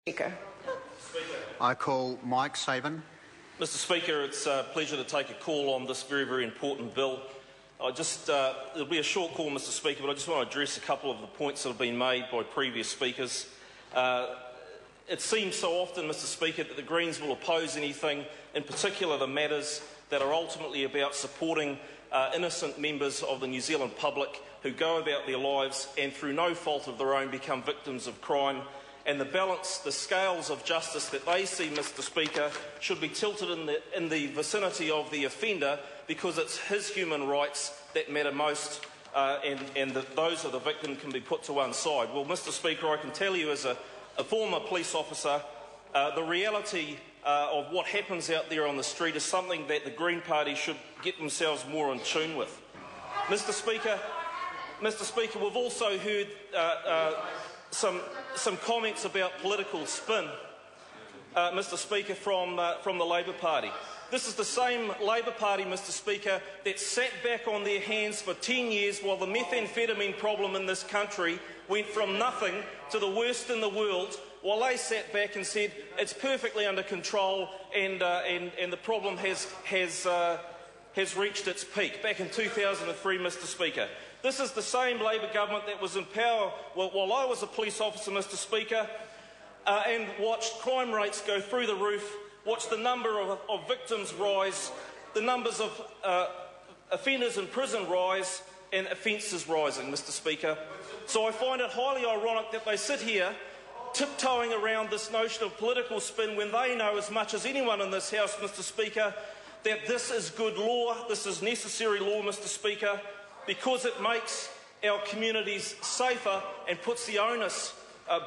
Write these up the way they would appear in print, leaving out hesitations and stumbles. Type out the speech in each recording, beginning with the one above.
Speaker. I call Mike Sabin. Mr Speaker, it's a pleasure to take a call on this very, very important bill. It'll be a short call, Mr Speaker, but I just want to address a couple of the points that have been made by previous speakers. It seems so often, Mr Speaker, that the Greens will oppose anything, in particular the matters that are ultimately about supporting innocent members of the New Zealand public who go about their lives and through no fault of their own become victims of crime. And the scales of justice that they see, Mr Speaker, should be tilted in the vicinity of the offender, because it's his human rights that matter most, and that those of the victim can be put to one side. Well, Mr Speaker, I can tell you as a former police officer, the reality of what happens out there on the street is something that the Green Party should get themselves more in tune with. Mr Speaker, we've also heard some comments about political spin, Mr Speaker, from the Labor Party. This is the same Labor Party, Mr Speaker, that sat back on their hands for 10 years while the methamphetamine problem in this country went from nothing to the worst in the world, while they sat back and said it's perfectly under control and the problem has reached its peak back in 2003, Mr Speaker. This is the same Labor government that was in power while I was a police officer, Mr Speaker, and watched crime rates go through the roof, watched the number of victims rise, the numbers of offenders in prison rise, and offences rising, Mr Speaker. So I find it highly ironic that they sit here tiptoeing around this notion of political spin when they know as much as anyone in this House, Mr Speaker, that this is good law, this is necessary law, Mr Speaker, because it makes our communities safer and puts the onus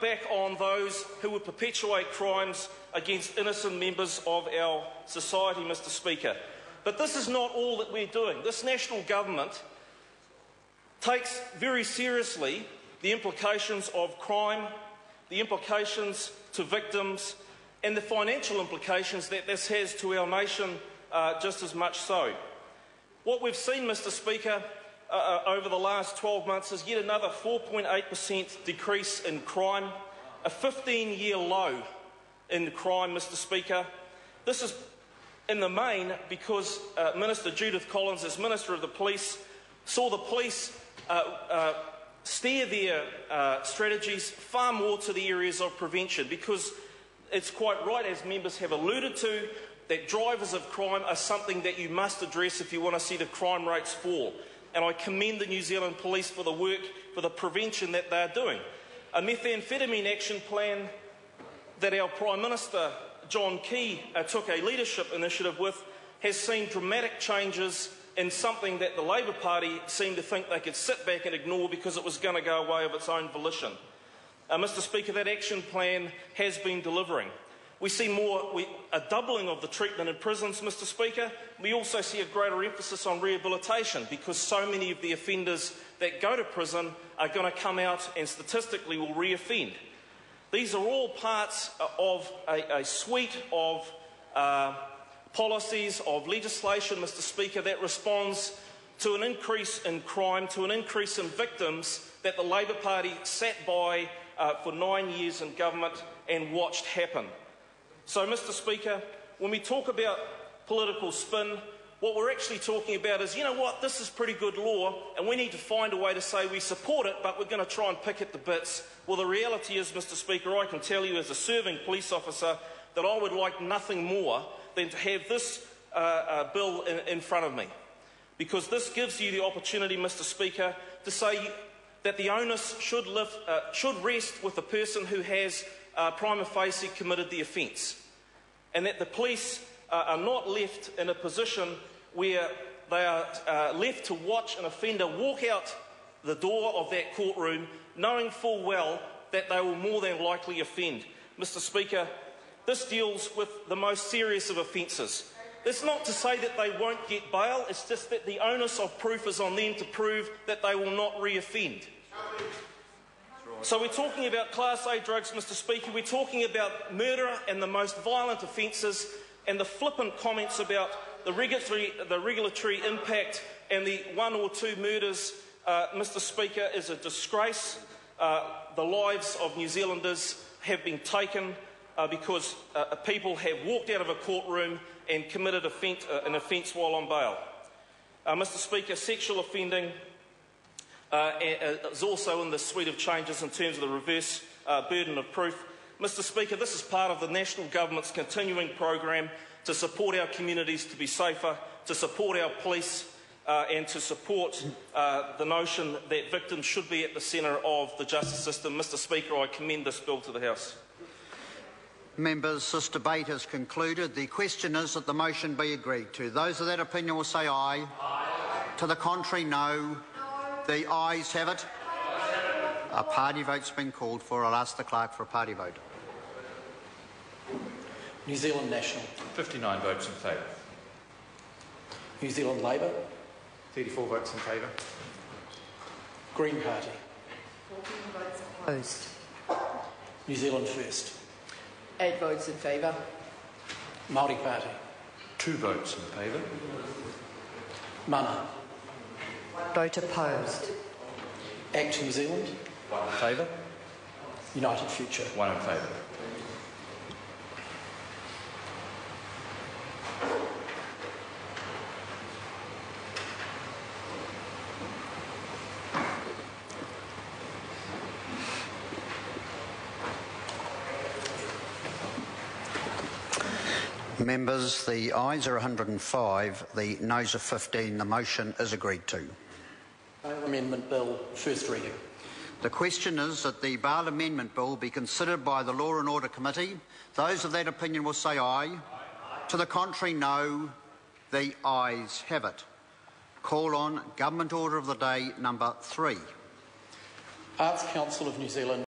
back on those who would perpetuate crimes against innocent members of our society, Mr Speaker. But this is not all that we're doing. This national government takes very seriously the implications of crime, the implications to victims, and the financial implications that this has to our nation, just as much so. What we've seen, Mr Speaker, over the last 12 months is yet another 4.8% decrease in crime, a 15-year low in crime, Mr Speaker. This is in the main because Minister Judith Collins, as Minister of the Police, saw the police steer their strategies far more to the areas of prevention, because it's quite right, as members have alluded to, that drivers of crime are something that you must address if you want to see the crime rates fall. And I commend the New Zealand Police for the work, for the prevention that they're doing. A methamphetamine action plan that our Prime Minister, John Key, took a leadership initiative with has seen dramatic changes in something that the Labor Party seemed to think they could sit back and ignore because it was going to go away of its own volition. Mr Speaker, that action plan has been delivering. We see a doubling of the treatment in prisons, Mr Speaker. We also see a greater emphasis on rehabilitation, because so many of the offenders that go to prison are going to come out and statistically will re-offend. These are all parts of a suite of policies, of legislation, Mr Speaker, that responds to an increase in crime, to an increase in victims that the Labor Party sat by for 9 years in government and watched happen. So, Mr Speaker, when we talk about political spin, what we're actually talking about is, you know what, this is pretty good law and we need to find a way to say we support it, but we're going to try and pick it to bits. Well, the reality is, Mr Speaker, I can tell you as a serving police officer that I would like nothing more than to have this bill in front of me, because this gives you the opportunity, Mr Speaker, to say that the onus should rest with the person who has prima facie committed the offence, and that the police are not left in a position where they are left to watch an offender walk out the door of that courtroom knowing full well that they will more than likely offend. Mr Speaker, this deals with the most serious of offences. It's not to say that they won't get bail, it's just that the onus of proof is on them to prove that they will not re-offend. So we're talking about Class A drugs, Mr Speaker, we're talking about murder and the most violent offences, and the flippant comments about the regulatory impact and the 1 or 2 murders, Mr Speaker, is a disgrace. The lives of New Zealanders have been taken because people have walked out of a courtroom and committed an offence while on bail. Mr Speaker, sexual offending is also in the suite of changes in terms of the reverse burden of proof. Mr Speaker, this is part of the National Government's continuing program to support our communities to be safer, to support our police and to support the notion that victims should be at the centre of the justice system. Mr Speaker, I commend this bill to the House. Members, this debate is concluded. The question is that the motion be agreed to. Those of that opinion will say aye. Aye. To the contrary, no. The ayes have it. A party vote's been called for. I'll ask the clerk for a party vote. New Zealand National. 59 votes in favour. New Zealand Labour. 34 votes in favour. Green Party. 14 votes opposed. New Zealand First. 8 votes in favour. Māori Party. 2 votes in favour. Mana. Vote opposed. Act New Zealand. 1 in favour. United Future. 1 in favour. Members, the ayes are 105, the noes are 15. The motion is agreed to. Bail Amendment Bill, first reading. The question is that the Bail Amendment Bill be considered by the Law and Order Committee. Those of that opinion will say aye. Aye. To the contrary, no. The ayes have it. Call on Government Order of the Day number 3. Arts Council of New Zealand